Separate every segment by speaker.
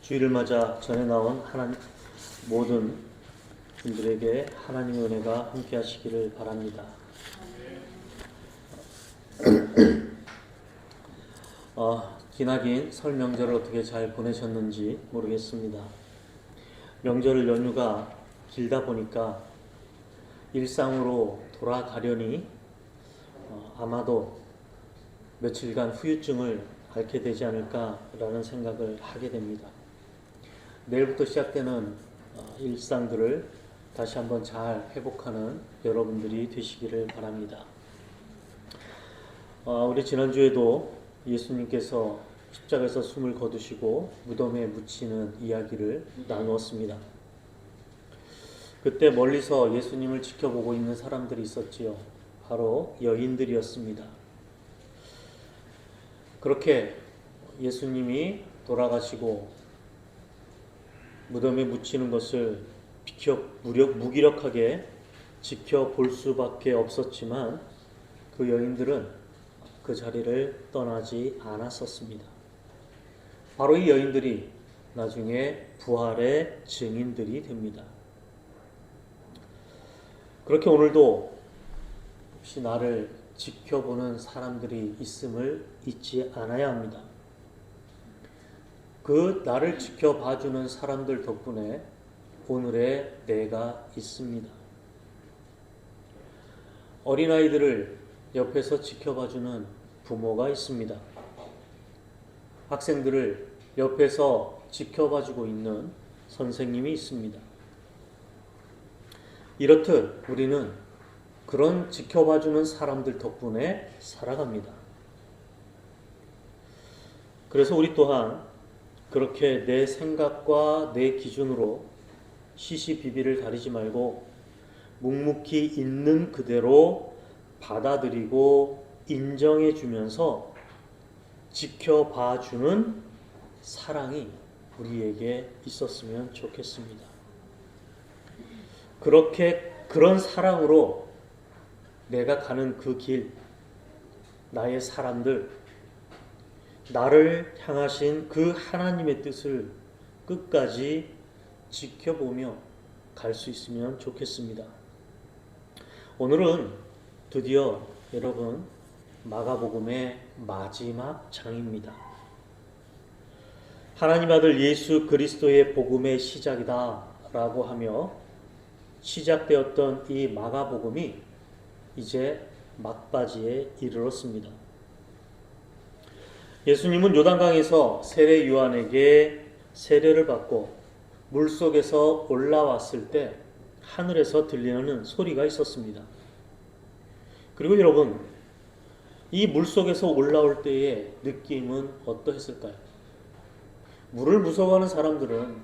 Speaker 1: 주일을 맞아 전해 나온 모든 분들에게 하나님의 은혜가 함께 하시기를 바랍니다. 기나긴 설 명절을 어떻게 잘 보내셨는지 모르겠습니다. 명절 연휴가 길다 보니까 일상으로 돌아가려니 아마도 며칠간 후유증을 앓게 되지 않을까라는 생각을 하게 됩니다. 내일부터 시작되는 일상들을 다시 한번 잘 회복하는 여러분들이 되시기를 바랍니다. 우리 지난주에도 예수님께서 십자가에서 숨을 거두시고 무덤에 묻히는 이야기를 나누었습니다. 그때 멀리서 예수님을 지켜보고 있는 사람들이 있었지요. 바로 여인들이었습니다. 그렇게 예수님이 돌아가시고 무덤에 묻히는 것을 무기력하게 지켜볼 수밖에 없었지만 그 여인들은 그 자리를 떠나지 않았었습니다. 바로 이 여인들이 나중에 부활의 증인들이 됩니다. 그렇게 오늘도 혹시 나를 지켜보는 사람들이 있음을 잊지 않아야 합니다. 그 나를 지켜봐주는 사람들 덕분에 오늘의 내가 있습니다. 어린아이들을 옆에서 지켜봐주는 부모가 있습니다. 학생들을 옆에서 지켜봐주고 있는 선생님이 있습니다. 이렇듯 우리는 그런 지켜봐주는 사람들 덕분에 살아갑니다. 그래서 우리 또한 그렇게 내 생각과 내 기준으로 시시비비를 가리지 말고 묵묵히 있는 그대로 받아들이고 인정해 주면서 지켜봐주는 사랑이 우리에게 있었으면 좋겠습니다. 그런 사랑으로 내가 가는 그 길, 나의 사람들, 나를 향하신 그 하나님의 뜻을 끝까지 지켜보며 갈 수 있으면 좋겠습니다. 오늘은 드디어 여러분 마가복음의 마지막 장입니다. 하나님 아들 예수 그리스도의 복음의 시작이다 라고 하며 시작되었던 이 마가복음이 이제 막바지에 이르렀습니다. 예수님은 요단강에서 세례 요한에게 세례를 받고 물속에서 올라왔을 때 하늘에서 들리는 소리가 있었습니다. 그리고 여러분, 이 물속에서 올라올 때의 느낌은 어떠했을까요? 물을 무서워하는 사람들은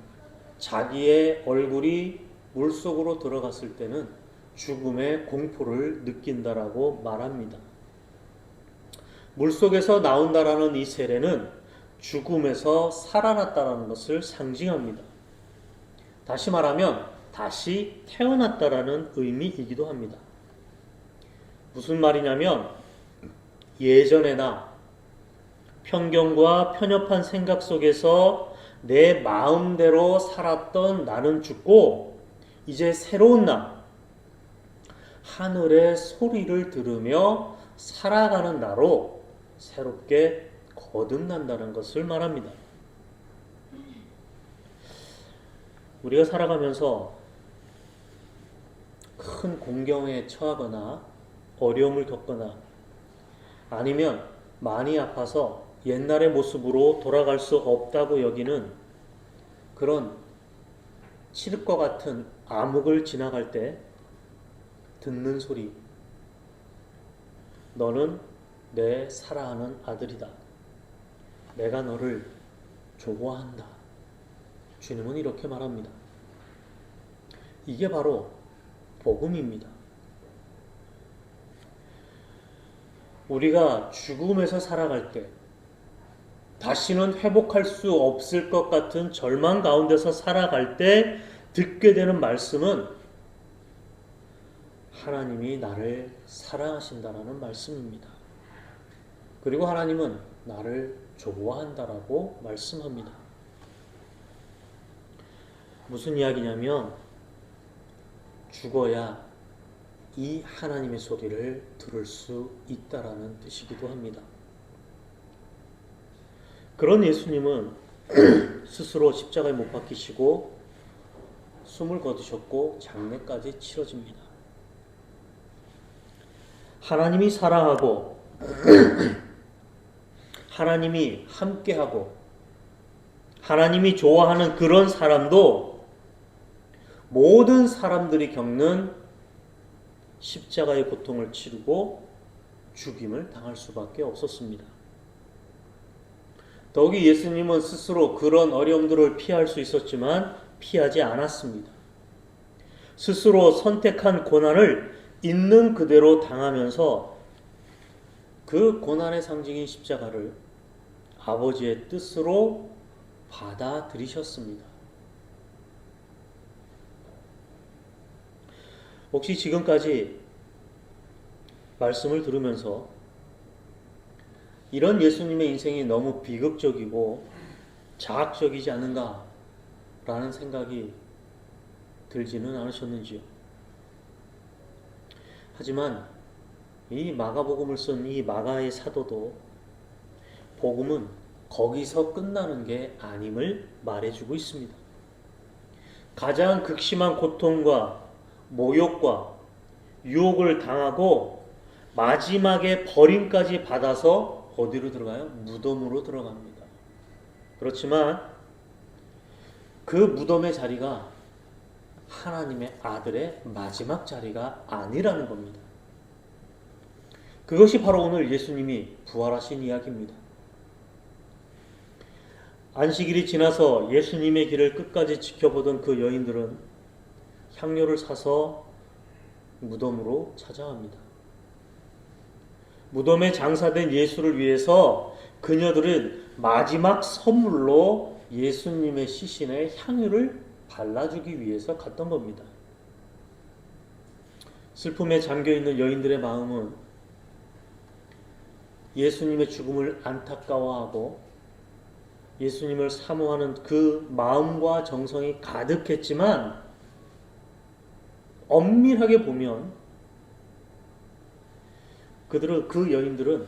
Speaker 1: 자기의 얼굴이 물속으로 들어갔을 때는 죽음의 공포를 느낀다라고 말합니다. 물속에서 나온다라는 이 세례는 죽음에서 살아났다라는 것을 상징합니다. 다시 말하면 다시 태어났다라는 의미이기도 합니다. 무슨 말이냐면 예전에나 편견과 편협한 생각 속에서 내 마음대로 살았던 나는 죽고 이제 새로운 나, 하늘의 소리를 들으며 살아가는 나로 새롭게 거듭난다는 것을 말합니다. 우리가 살아가면서 큰 공경에 처하거나 어려움을 겪거나 아니면 많이 아파서 옛날의 모습으로 돌아갈 수 없다고 여기는 그런 칠흑과 같은 암흑을 지나갈 때 듣는 소리, 너는 내 사랑하는 아들이다. 내가 너를 좋아한다. 주님은 이렇게 말합니다. 이게 바로 복음입니다. 우리가 죽음에서 살아갈 때 다시는 회복할 수 없을 것 같은 절망 가운데서 살아갈 때 듣게 되는 말씀은 하나님이 나를 사랑하신다라는 말씀입니다. 그리고 하나님은 나를 좋아한다라고 말씀합니다. 무슨 이야기냐면 죽어야 이 하나님의 소리를 들을 수 있다라는 뜻이기도 합니다. 그런 예수님은 스스로 십자가에 못 박히시고 숨을 거두셨고 장례까지 치러집니다. 하나님이 사랑하고 하나님이 함께하고 하나님이 좋아하는 그런 사람도 모든 사람들이 겪는 십자가의 고통을 치르고 죽임을 당할 수밖에 없었습니다. 더욱이 예수님은 스스로 그런 어려움들을 피할 수 있었지만 피하지 않았습니다. 스스로 선택한 고난을 있는 그대로 당하면서 그 고난의 상징인 십자가를 아버지의 뜻으로 받아들이셨습니다. 혹시 지금까지 말씀을 들으면서 이런 예수님의 인생이 너무 비극적이고 자학적이지 않은가 라는 생각이 들지는 않으셨는지요? 하지만 이 마가복음을 쓴 이 마가의 사도도 복음은 거기서 끝나는 게 아님을 말해주고 있습니다. 가장 극심한 고통과 모욕과 유혹을 당하고 마지막에 버림까지 받아서 어디로 들어가요? 무덤으로 들어갑니다. 그렇지만 그 무덤의 자리가 하나님의 아들의 마지막 자리가 아니라는 겁니다. 그것이 바로 오늘 예수님이 부활하신 이야기입니다. 안식일이 지나서 예수님의 길을 끝까지 지켜보던 그 여인들은 향료를 사서 무덤으로 찾아갑니다. 무덤에 장사된 예수를 위해서 그녀들은 마지막 선물로 예수님의 시신에 향유를 발라주기 위해서 갔던 겁니다. 슬픔에 잠겨있는 여인들의 마음은 예수님의 죽음을 안타까워하고 예수님을 사모하는 그 마음과 정성이 가득했지만 엄밀하게 보면 그 여인들은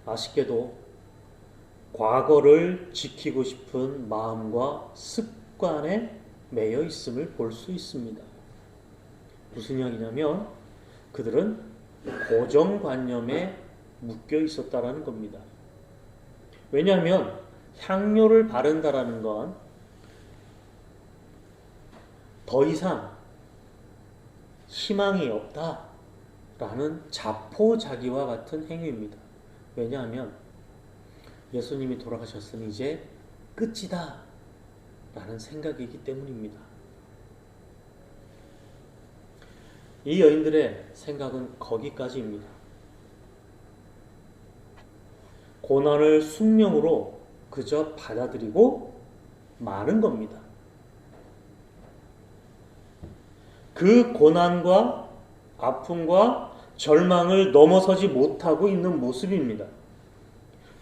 Speaker 1: 아쉽게도 과거를 지키고 싶은 마음과 습관에 매여 있음을 볼 수 있습니다. 무슨 이야기냐면 그들은 고정관념에 묶여 있었다라는 겁니다. 왜냐하면 향료를 바른다라는 건 더 이상 희망이 없다라는 자포자기와 같은 행위입니다. 왜냐하면 예수님이 돌아가셨으니 이제 끝이다 라는 생각이기 때문입니다. 이 여인들의 생각은 거기까지입니다. 고난을 숙명으로 그저 받아들이고 마는 겁니다. 그 고난과 아픔과 절망을 넘어서지 못하고 있는 모습입니다.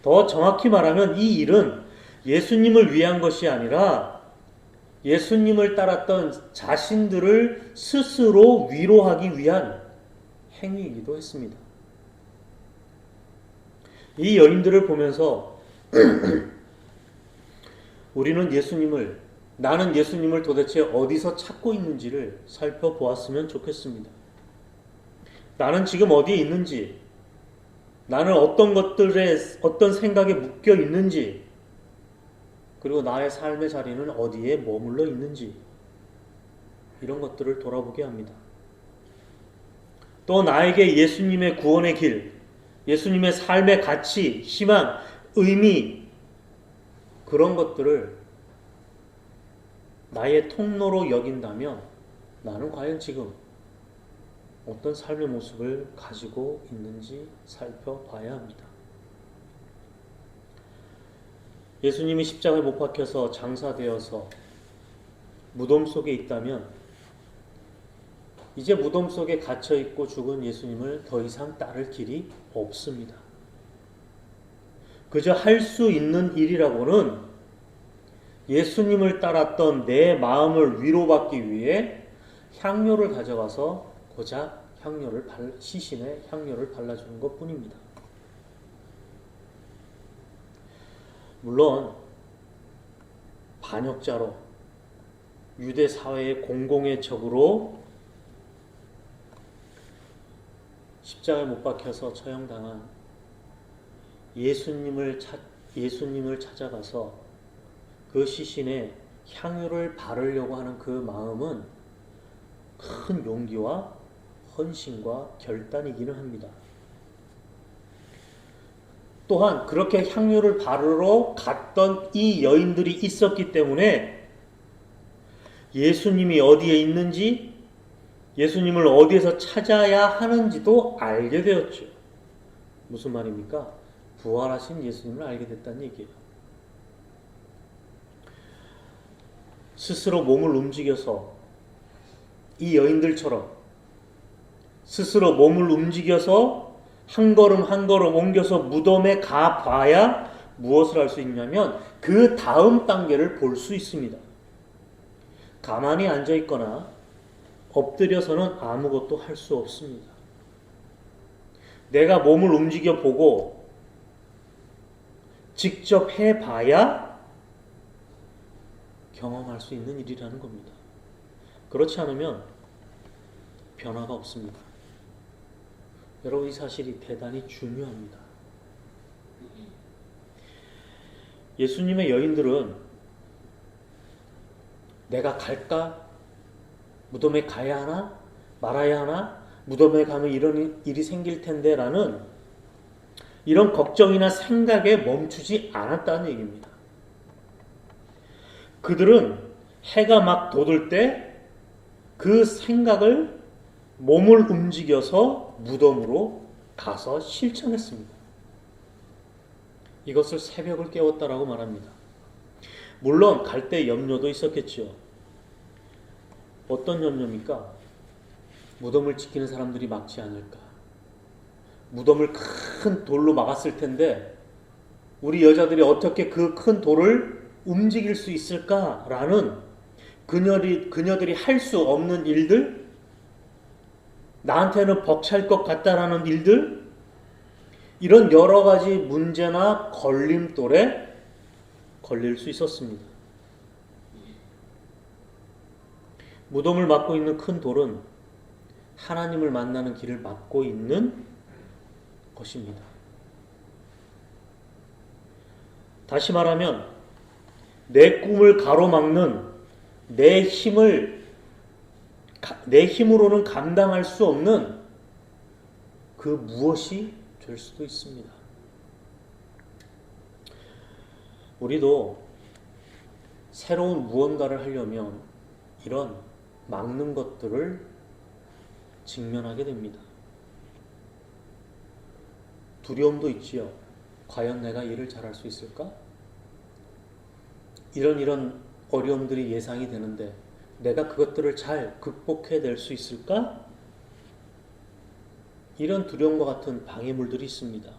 Speaker 1: 더 정확히 말하면 이 일은 예수님을 위한 것이 아니라 예수님을 따랐던 자신들을 스스로 위로하기 위한 행위이기도 했습니다. 이 여인들을 보면서 우리는 나는 예수님을 도대체 어디서 찾고 있는지를 살펴보았으면 좋겠습니다. 나는 지금 어디에 있는지, 나는 어떤 생각에 묶여 있는지, 그리고 나의 삶의 자리는 어디에 머물러 있는지, 이런 것들을 돌아보게 합니다. 또 나에게 예수님의 구원의 길, 예수님의 삶의 가치, 희망, 의미, 그런 것들을 나의 통로로 여긴다면 나는 과연 지금 어떤 삶의 모습을 가지고 있는지 살펴봐야 합니다. 예수님이 십자가에 못 박혀서 장사되어서 무덤 속에 있다면 이제 무덤 속에 갇혀있고 죽은 예수님을 더 이상 따를 길이 없습니다. 그저 할 수 있는 일이라고는 예수님을 따랐던 내 마음을 위로받기 위해 향료를 가져가서 고작 시신에 향료를 발라주는 것 뿐입니다. 물론 반역자로 유대 사회의 공공의 적으로 십자가에 못 박혀서 처형당한 예수님을 찾아가서 그 시신에 향유를 바르려고 하는 그 마음은 큰 용기와 헌신과 결단이기는 합니다. 또한 그렇게 향유를 바르러 갔던 이 여인들이 있었기 때문에 예수님이 어디에 있는지, 예수님을 어디에서 찾아야 하는지도 알게 되었죠. 무슨 말입니까? 부활하신 예수님을 알게 됐다는 얘기예요. 스스로 몸을 움직여서 이 여인들처럼 스스로 몸을 움직여서 한 걸음 한 걸음 옮겨서 무덤에 가봐야 무엇을 할 수 있냐면 그 다음 단계를 볼 수 있습니다. 가만히 앉아 있거나 엎드려서는 아무것도 할 수 없습니다. 내가 몸을 움직여 보고 직접 해봐야 경험할 수 있는 일이라는 겁니다. 그렇지 않으면 변화가 없습니다. 여러분, 이 사실이 대단히 중요합니다. 예수님의 여인들은 내가 갈까? 무덤에 가야 하나? 말아야 하나? 무덤에 가면 이런 일이 생길 텐데 라는 이런 걱정이나 생각에 멈추지 않았다는 얘기입니다. 그들은 해가 막 돋을 때 그 생각을 몸을 움직여서 무덤으로 가서 실천했습니다. 이것을 새벽을 깨웠다라고 말합니다. 물론 갈 때 염려도 있었겠죠. 어떤 염려입니까? 무덤을 지키는 사람들이 막지 않을까. 무덤을 큰 돌로 막았을 텐데 우리 여자들이 어떻게 그 큰 돌을 움직일 수 있을까라는 그녀들이 할 수 없는 일들, 나한테는 벅찰 것 같다라는 일들, 이런 여러 가지 문제나 걸림돌에 걸릴 수 있었습니다. 무덤을 막고 있는 큰 돌은 하나님을 만나는 길을 막고 있는 것입니다. 다시 말하면 내 꿈을 가로막는 내 힘으로는 감당할 수 없는 그 무엇이 될 수도 있습니다. 우리도 새로운 무언가를 하려면 이런 막는 것들을 직면하게 됩니다. 두려움도 있지요. 과연 내가 일을 잘할 수 있을까? 이런 어려움들이 예상이 되는데 내가 그것들을 잘 극복해낼 수 있을까? 이런 두려움과 같은 방해물들이 있습니다.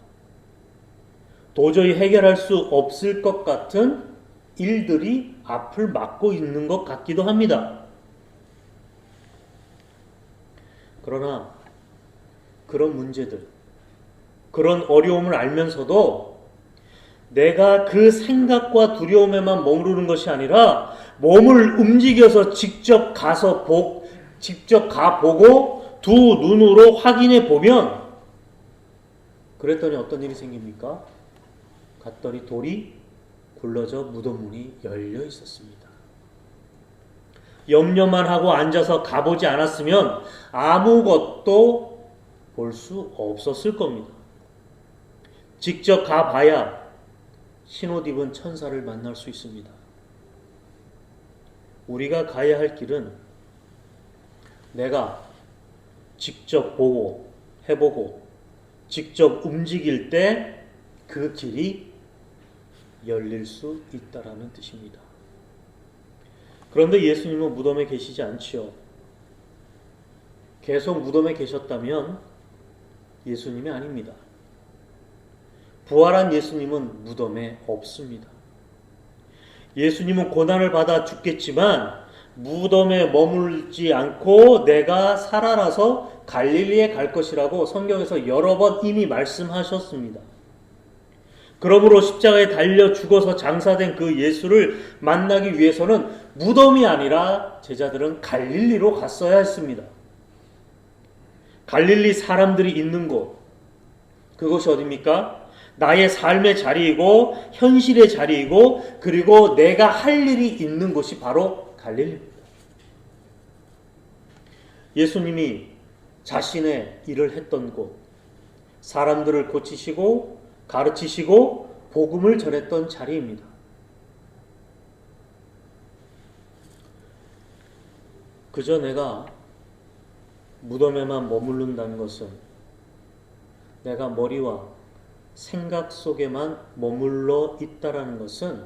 Speaker 1: 도저히 해결할 수 없을 것 같은 일들이 앞을 막고 있는 것 같기도 합니다. 그러나 그런 문제들, 그런 어려움을 알면서도 내가 그 생각과 두려움에만 머무르는 것이 아니라 몸을 움직여서 직접 가보고 두 눈으로 확인해 보면 그랬더니 어떤 일이 생깁니까? 갔더니 돌이 굴러져 무덤 문이 열려 있었습니다. 염려만 하고 앉아서 가보지 않았으면 아무것도 볼 수 없었을 겁니다. 직접 가봐야 흰옷 입은 천사를 만날 수 있습니다. 우리가 가야 할 길은 내가 직접 보고 해보고 직접 움직일 때 그 길이 열릴 수 있다라는 뜻입니다. 그런데 예수님은 무덤에 계시지 않지요. 계속 무덤에 계셨다면 예수님이 아닙니다. 부활한 예수님은 무덤에 없습니다. 예수님은 고난을 받아 죽겠지만 무덤에 머물지 않고 내가 살아나서 갈릴리에 갈 것이라고 성경에서 여러 번 이미 말씀하셨습니다. 그러므로 십자가에 달려 죽어서 장사된 그 예수를 만나기 위해서는 무덤이 아니라 제자들은 갈릴리로 갔어야 했습니다. 갈릴리 사람들이 있는 곳, 그것이 어디입니까? 나의 삶의 자리이고 현실의 자리이고 그리고 내가 할 일이 있는 곳이 바로 갈릴리입니다. 예수님이 자신의 일을 했던 곳, 사람들을 고치시고 가르치시고 복음을 전했던 자리입니다. 그저 내가 무덤에만 머무른다는 것은 내가 머리와 생각 속에만 머물러 있다라는 것은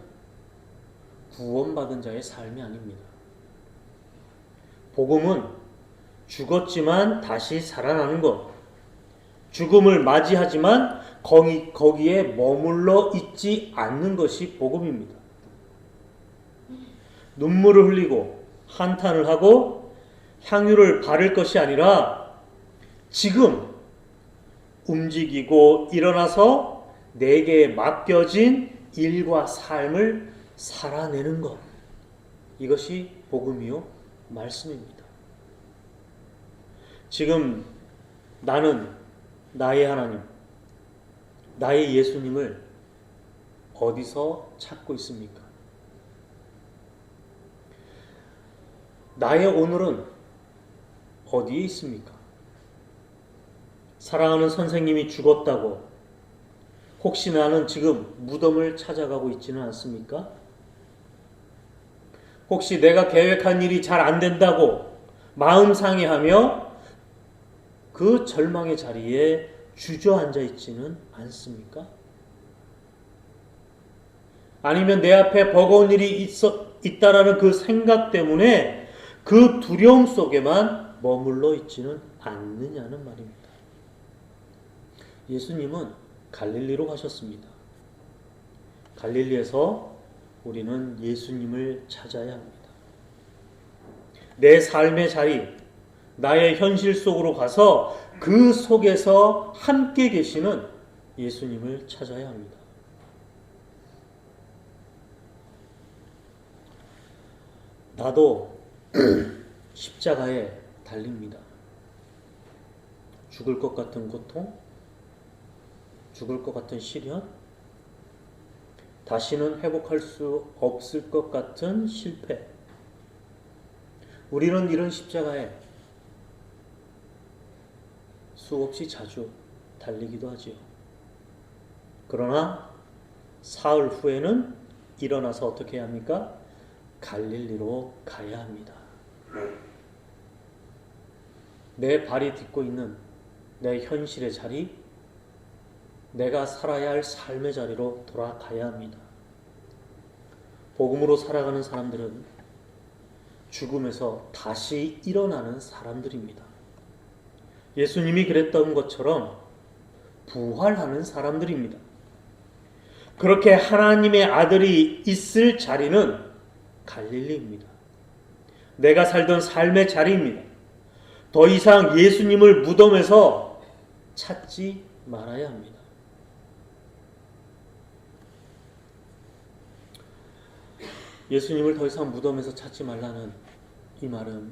Speaker 1: 구원받은 자의 삶이 아닙니다. 복음은 죽었지만 다시 살아나는 것, 죽음을 맞이하지만 거기에 머물러 있지 않는 것이 복음입니다. 눈물을 흘리고 한탄을 하고 향유를 바를 것이 아니라 지금 움직이고 일어나서 내게 맡겨진 일과 삶을 살아내는 것, 이것이 복음이요 말씀입니다. 지금 나는 나의 하나님, 나의 예수님을 어디서 찾고 있습니까? 나의 오늘은 어디에 있습니까? 사랑하는 선생님이 죽었다고 혹시 나는 지금 무덤을 찾아가고 있지는 않습니까? 혹시 내가 계획한 일이 잘 안 된다고 마음 상해하며 그 절망의 자리에 주저앉아 있지는 않습니까? 아니면 내 앞에 버거운 일이 있다라는 그 생각 때문에 그 두려움 속에만 머물러 있지는 않느냐는 말입니다. 예수님은 갈릴리로 가셨습니다. 갈릴리에서 우리는 예수님을 찾아야 합니다. 내 삶의 자리, 나의 현실 속으로 가서 그 속에서 함께 계시는 예수님을 찾아야 합니다. 나도 십자가에 달립니다. 죽을 것 같은 고통, 죽을 것 같은 시련, 다시는 회복할 수 없을 것 같은 실패. 우리는 이런 십자가에 수없이 자주 달리기도 하지요. 그러나 사흘 후에는 일어나서 어떻게 해야 합니까? 갈릴리로 가야 합니다. 내 발이 딛고 있는 내 현실의 자리, 내가 살아야 할 삶의 자리로 돌아가야 합니다. 복음으로 살아가는 사람들은 죽음에서 다시 일어나는 사람들입니다. 예수님이 그랬던 것처럼 부활하는 사람들입니다. 그렇게 하나님의 아들이 있을 자리는 갈릴리입니다. 내가 살던 삶의 자리입니다. 더 이상 예수님을 무덤에서 찾지 말아야 합니다. 예수님을 더 이상 무덤에서 찾지 말라는 이 말은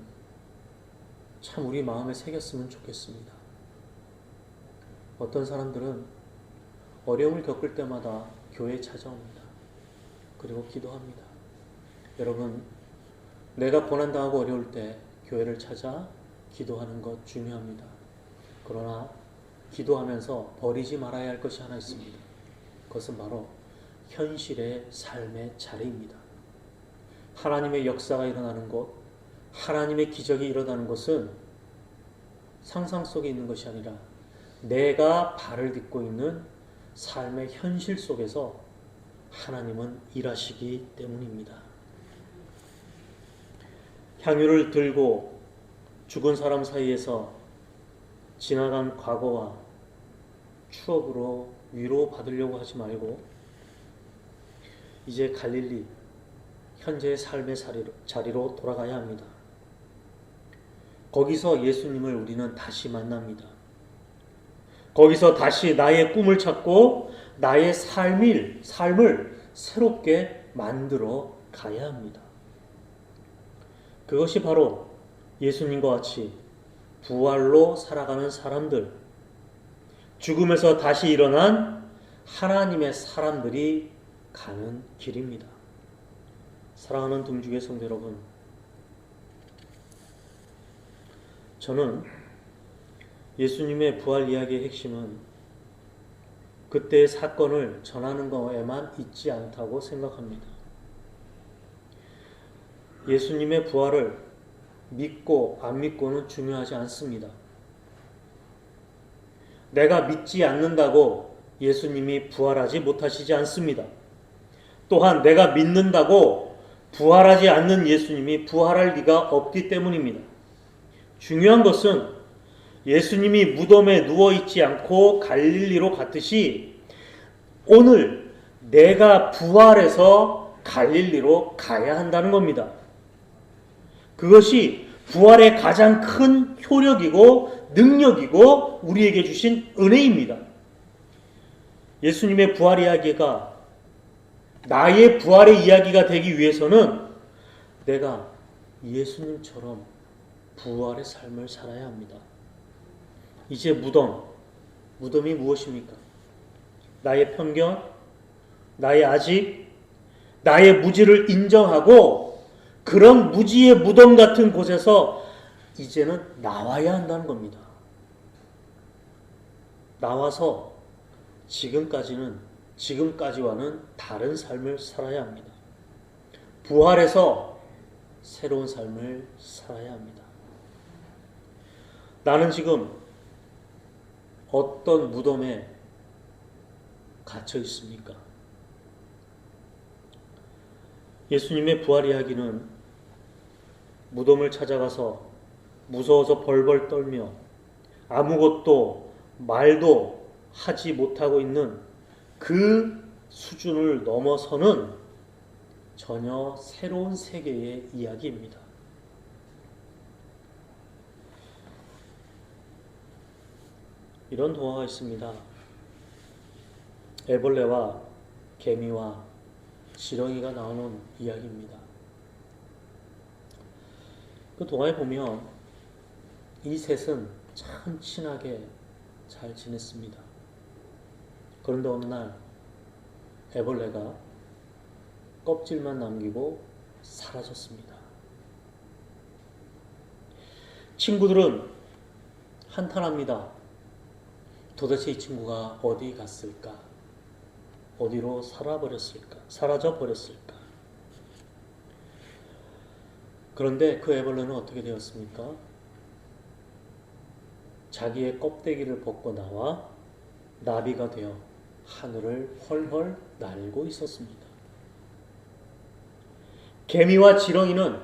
Speaker 1: 참 우리 마음에 새겼으면 좋겠습니다. 어떤 사람들은 어려움을 겪을 때마다 교회에 찾아옵니다. 그리고 기도합니다. 여러분, 내가 고난당하고 어려울 때 교회를 찾아 기도하는 것 중요합니다. 그러나 기도하면서 버리지 말아야 할 것이 하나 있습니다. 그것은 바로 현실의 삶의 자리입니다. 하나님의 역사가 일어나는 곳, 하나님의 기적이 일어나는 것은 상상 속에 있는 것이 아니라 내가 발을 딛고 있는 삶의 현실 속에서 하나님은 일하시기 때문입니다. 향유를 들고 죽은 사람 사이에서 지나간 과거와 추억으로 위로받으려고 하지 말고 이제 갈릴리, 현재의 삶의 자리로 돌아가야 합니다. 거기서 예수님을 우리는 다시 만납니다. 거기서 다시 나의 꿈을 찾고 나의 삶을 새롭게 만들어 가야 합니다. 그것이 바로 예수님과 같이 부활로 살아가는 사람들, 죽음에서 다시 일어난 하나님의 사람들이 가는 길입니다. 사랑하는 동주의 성도 여러분, 저는 예수님의 부활 이야기의 핵심은 그때의 사건을 전하는 것에만 있지 않다고 생각합니다. 예수님의 부활을 믿고 안 믿고는 중요하지 않습니다. 내가 믿지 않는다고 예수님이 부활하지 못하시지 않습니다. 또한 내가 믿는다고 부활하지 않는 예수님이 부활할 리가 없기 때문입니다. 중요한 것은 예수님이 무덤에 누워있지 않고 갈릴리로 갔듯이 오늘 내가 부활해서 갈릴리로 가야 한다는 겁니다. 그것이 부활의 가장 큰 효력이고 능력이고 우리에게 주신 은혜입니다. 예수님의 부활 이야기가 나의 부활의 이야기가 되기 위해서는 내가 예수님처럼 부활의 삶을 살아야 합니다. 이제 무덤이 무엇입니까? 나의 편견, 나의 아집, 나의 무지를 인정하고 그런 무지의 무덤 같은 곳에서 이제는 나와야 한다는 겁니다. 나와서 지금까지와는 다른 삶을 살아야 합니다. 부활해서 새로운 삶을 살아야 합니다. 나는 지금 어떤 무덤에 갇혀 있습니까? 예수님의 부활 이야기는 무덤을 찾아가서 무서워서 벌벌 떨며 아무것도 말도 하지 못하고 있는 그 수준을 넘어서는 전혀 새로운 세계의 이야기입니다. 이런 동화가 있습니다. 애벌레와 개미와 지렁이가 나오는 이야기입니다. 그 동화에 보면 이 셋은 참 친하게 잘 지냈습니다. 그런데 어느 날 애벌레가 껍질만 남기고 사라졌습니다. 친구들은 한탄합니다. 도대체 이 친구가 어디 갔을까? 어디로 사라져 버렸을까? 그런데 그 애벌레는 어떻게 되었습니까? 자기의 껍데기를 벗고 나와 나비가 되어 하늘을 헐헐 날고 있었습니다. 개미와 지렁이는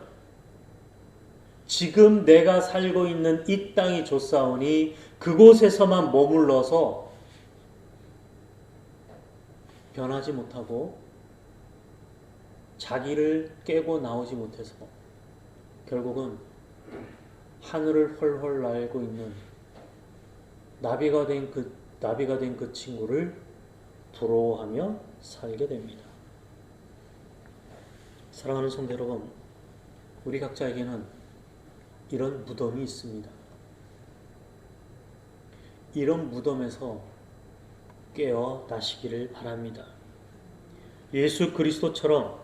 Speaker 1: 지금 내가 살고 있는 이 땅이 좋사오니 그곳에서만 머물러서 변하지 못하고 자기를 깨고 나오지 못해서 결국은 하늘을 헐헐 날고 있는 나비가 된 그 친구를 부러워하며 살게 됩니다. 사랑하는 성도 여러분, 우리 각자에게는 이런 무덤이 있습니다. 이런 무덤에서 깨어나시기를 바랍니다. 예수 그리스도처럼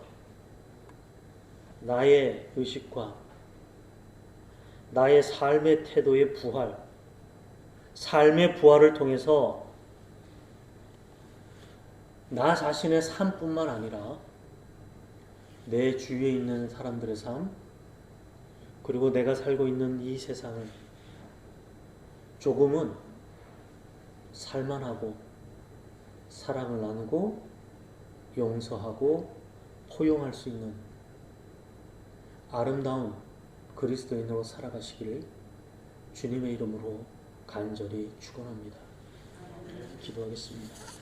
Speaker 1: 나의 의식과 나의 삶의 태도의 부활, 삶의 부활을 통해서 나 자신의 삶뿐만 아니라 내 주위에 있는 사람들의 삶, 그리고 내가 살고 있는 이 세상을 조금은 살만하고 사랑을 나누고 용서하고 포용할 수 있는 아름다운 그리스도인으로 살아가시기를 주님의 이름으로 간절히 축원합니다. 기도하겠습니다.